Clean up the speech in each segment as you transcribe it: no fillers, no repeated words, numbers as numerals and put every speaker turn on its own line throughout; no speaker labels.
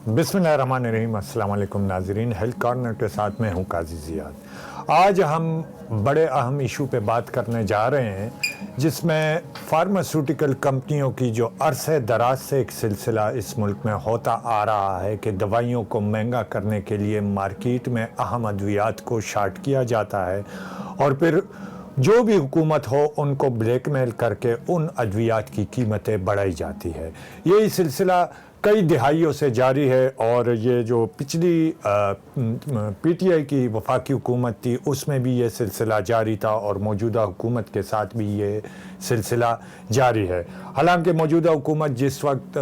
बिस्मिल्लाहिर्रहमानिर्रहीम। अस्सलाम वालेकुम नाज़रीन, हेल्थ कॉर्नर के साथ मैं हूँ काजी ज़ियाद। आज हम बड़े अहम इशू पे बात करने जा रहे हैं जिसमें फार्मास्यूटिकल कंपनियों की जो अरसे दराज से एक सिलसिला इस मुल्क में होता आ रहा है कि दवाइयों को महंगा करने के लिए मार्केट में अहम अद्वियात को शार्ट किया जाता है और फिर जो भी हुकूमत हो उनको ब्लैकमेल करके उन अद्वियात की कीमतें बढ़ाई जाती है। यही सिलसिला कई दिहाइयों से जारी है और ये जो पिछली पीटीआई की वफाकी हुकूमत थी उसमें भी ये सिलसिला जारी था और मौजूदा हुकूमत के साथ भी ये सिलसिला जारी है। हालांकि मौजूदा हुकूमत जिस वक्त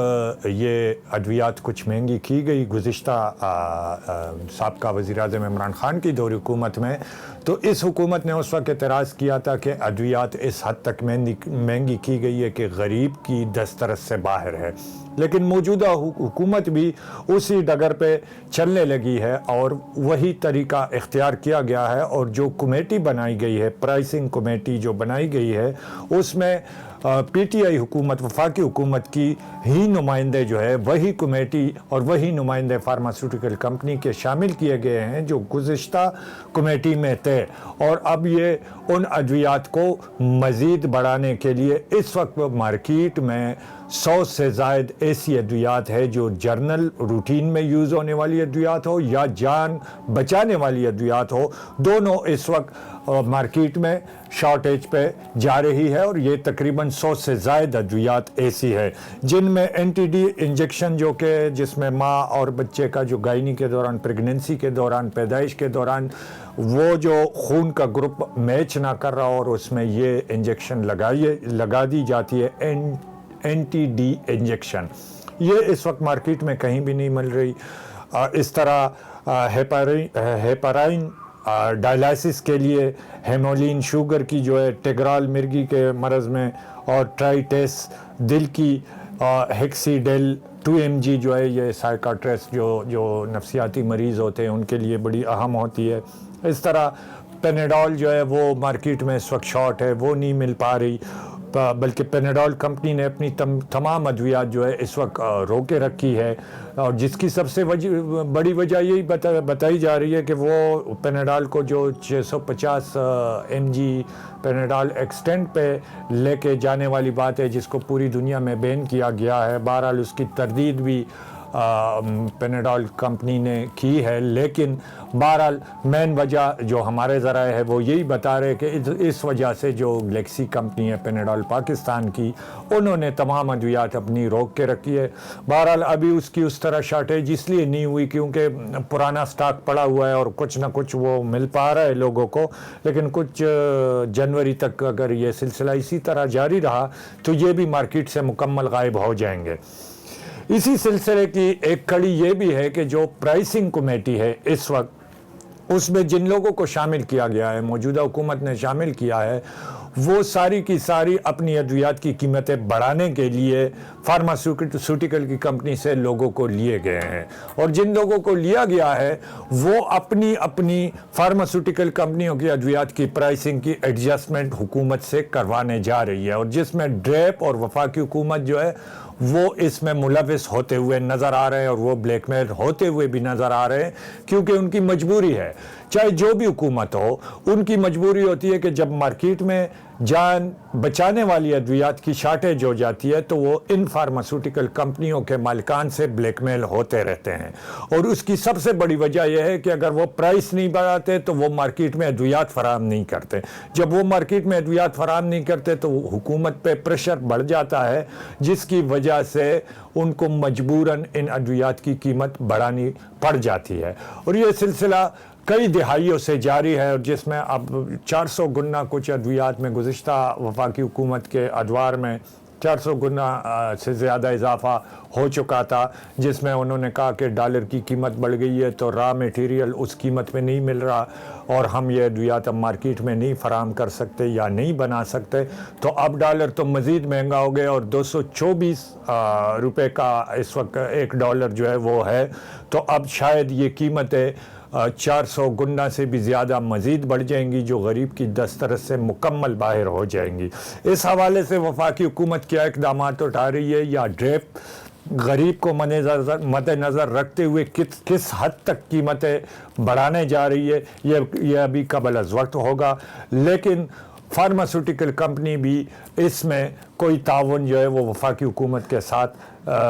ये अद्वियात कुछ महंगी की गई गुज़िश्ता साबका वज़ीर-ए-आज़म इमरान ख़ान की दौर हुकूमत में, तो इस हुकूमत ने उस वक्त एतराज़ किया था कि अद्वियात इस हद तक महंगी की गई है कि गरीब की दस्तरस से बाहर है। लेकिन मौजूदा हुकूमत भी उसी डगर पे चलने लगी है और वही तरीका इख्तियार किया गया है और जो कमेटी बनाई गई है, प्राइसिंग कमेटी जो बनाई गई है, उसमें पीटीआई हुकूमत वफाकी हुकूमत की ही नुमाइंदे जो है वही कमेटी और वही नुमाइंदे फार्मास्यूटिकल कंपनी के शामिल किए गए हैं जो गुज़िश्ता कमेटी में थे। और अब ये उन अद्वियात को मज़ीद बढ़ाने के लिए इस वक्त मार्केट में 100 से ज़ायद ऐसी अद्वियात है जो जर्नल रूटीन में यूज़ होने वाली अद्वियात हो या जान बचाने वाली अद्वियात हो, दोनों इस वक्त मार्केट में शॉर्टेज पे जा रही है। और ये तकरीबन 100 से ज़ायद अद्वियात ऐसी है जिनमें एंटी-डी इंजेक्शन जो कि जिसमें माँ और बच्चे का जो गायनी के दौरान, प्रेगनेंसी के दौरान, पैदाइश के दौरान वो जो खून का ग्रुप मैच ना कर रहा और उसमें ये इंजेक्शन लगा दी जाती है, एंटी-डी इंजेक्शन, ये इस वक्त मार्केट में कहीं भी नहीं मिल रही। इस तरह हेपाराइन डायलिसिस के लिए हेमोलिन शुगर की जो है टेग्राल मिर्गी के मरज़ में और ट्राइटेस दिल की हेक्सीडेल 2mg जो है ये साइकाट्रिस्ट जो नफ्सियाती मरीज़ होते हैं उनके लिए बड़ी अहम होती है। इस तरह पेनेडॉल जो है वो मार्केट में इस वक्त शॉर्ट है, वो नहीं मिल पा रही, बल्कि पेनेडॉल कंपनी ने अपनी तमाम अद्वियात जो है इस वक्त रोके रखी है और जिसकी सबसे बड़ी वजह यही बताई जा रही है कि वो पेनेडॉल को जो 650 mg पेनेडॉल एक्सटेंट पे लेके जाने वाली बात है जिसको पूरी दुनिया में बैन किया गया है। बहरहाल उसकी तरदीद भी पेनेडॉल कंपनी ने की है, लेकिन बहरहाल मेन वजह जो हमारे ज़राए है वो यही बता रहे कि इस वजह से जो गैलेक्सी कंपनी है पेनेडॉल पाकिस्तान की, उन्होंने तमाम अद्वियात अपनी रोक के रखी है। बहरहाल अभी उसकी उस तरह शॉर्टेज इसलिए नहीं हुई क्योंकि पुराना स्टॉक पड़ा हुआ है और कुछ ना कुछ वो मिल पा रहा है लोगों को, लेकिन कुछ जनवरी तक अगर ये सिलसिला इसी तरह जारी रहा तो ये भी मार्केट से मुकम्मल गायब हो जाएंगे। इसी सिलसिले की एक कड़ी ये भी है कि जो प्राइसिंग कमेटी है इस वक्त उसमें जिन लोगों को शामिल किया गया है, मौजूदा हुकूमत ने शामिल किया है, वो सारी की सारी अपनी अद्वियात की कीमतें बढ़ाने के लिए फार्मास्यूटिकल की कंपनी से लोगों को लिए गए हैं। और जिन लोगों को लिया गया है वो अपनी अपनी फार्मास्यूटिकल कंपनियों की अद्वियात की प्राइसिंग की एडजस्टमेंट हुकूमत से करवाने जा रही है और जिसमें ड्रेप और वफाकी हुकूमत जो है वो इसमें मुलविस होते हुए नज़र आ रहे हैं और वो ब्लैकमेल होते हुए भी नज़र आ रहे हैं क्योंकि उनकी मजबूरी है। चाहे जो भी हुकूमत हो, उनकी मजबूरी होती है कि जब मार्केट में जान बचाने वाली अद्वियात की शार्टेज हो जाती है तो वो इन फार्मास्यूटिकल कंपनियों के मालिकान से ब्लैकमेल होते रहते हैं। और उसकी सबसे बड़ी वजह यह है कि अगर वो प्राइस नहीं बढ़ाते तो वो मार्केट में अद्वियात फराहम नहीं करते। जब वो मार्केट में अद्वियात फराहम नहीं करते तो हुकूमत पे प्रेशर बढ़ जाता है जिसकी वजह से उनको मजबूरन इन अद्वियात की कीमत बढ़ानी पड़ जाती है। और ये सिलसिला कई दिहाइयों से जारी है और जिसमें अब 400 गुना कुछ अद्वियात में गुज़िश्ता वफाकी हुकूमत के अदवार में 400 गुना से ज़्यादा इजाफ़ा हो चुका था, जिसमें उन्होंने कहा कि डॉलर की कीमत बढ़ गई है तो रॉ मटेरियल उस कीमत में नहीं मिल रहा और हम ये अद्वियात अब मार्केट में नहीं फराहम कर सकते या नहीं बना सकते। तो अब डॉलर तो मज़ीद महंगा हो गया और 224 रुपये का इस वक्त $1 जो है वो है। तो अब शायद ये कीमतें 400 गुना से भी ज़्यादा मज़ीद बढ़ जाएंगी जो गरीब की दस्तरस से मुकम्मल बाहर हो जाएंगी। इस हवाले से वफाकी हुकूमत क्या इक़दामात उठा रही है या ड्रेप غریب کو مد نظر رکھتے ہوئے کس حد تک قیمتیں بڑھانے جا رہی ہے یہ ابھی قبل از وقت ہوگا، لیکن فارماسیوٹیکل کمپنی بھی اس میں کوئی تعاون جو ہے وہ وفاقی حکومت کے ساتھ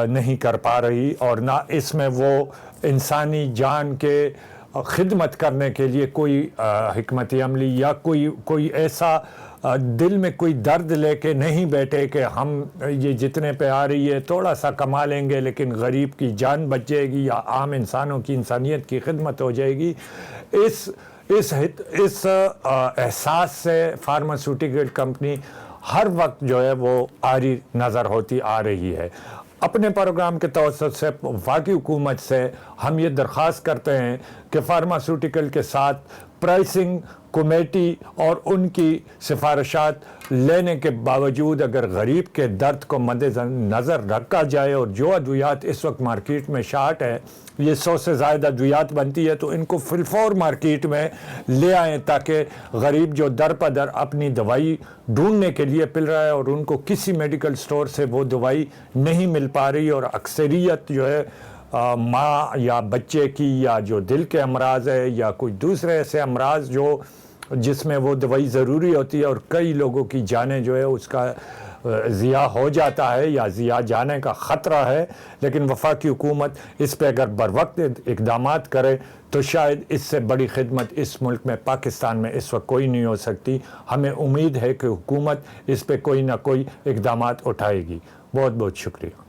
نہیں کر پا رہی، اور نہ اس میں وہ انسانی جان کے خدمت کرنے کے لیے کوئی حکمت عملی یا کوئی ایسا دل میں کوئی درد لے کے نہیں بیٹھے کہ ہم یہ جتنے پہ آ رہی ہے تھوڑا سا کما لیں گے لیکن غریب کی جان بچ جائے گی یا عام انسانوں کی انسانیت کی خدمت ہو جائے گی۔ اس احساس سے فارماسیوٹیکل کمپنی ہر وقت جو ہے وہ عاری نظر ہوتی آ رہی ہے۔ اپنے پروگرام کے توسط سے وفاقی حکومت سے ہم یہ درخواست کرتے ہیں کہ فارماسیوٹیکل کے ساتھ پرائسنگ کمیٹی اور ان کی سفارشات لینے کے باوجود اگر غریب کے درد کو مد نظر رکھا جائے، اور جو ادویات اس وقت مارکیٹ میں شارٹ ہے، یہ 100 سے زائد ادویات بنتی ہے، تو ان کو فی الفور مارکیٹ میں لے آئیں تاکہ غریب جو در پدر اپنی دوائی ڈھونڈنے کے لیے پل رہا ہے اور ان کو کسی میڈیکل سٹور سے وہ دوائی نہیں مل پا رہی، اور اکثریت جو ہے ماں یا بچے کی یا جو دل کے امراض ہے یا کوئی دوسرے ایسے امراض جس میں وہ دوائی ضروری ہوتی ہے، اور کئی لوگوں کی جانیں جو ہے اس کا ضیاع ہو جاتا ہے یا ضیاع جانے کا خطرہ ہے۔ لیکن وفاقی حکومت اس پہ اگر بروقت اقدامات کرے تو شاید اس سے بڑی خدمت اس ملک میں پاکستان میں اس وقت کوئی نہیں ہو سکتی۔ ہمیں امید ہے کہ حکومت اس پہ کوئی نہ کوئی اقدامات اٹھائے گی۔ بہت بہت شکریہ۔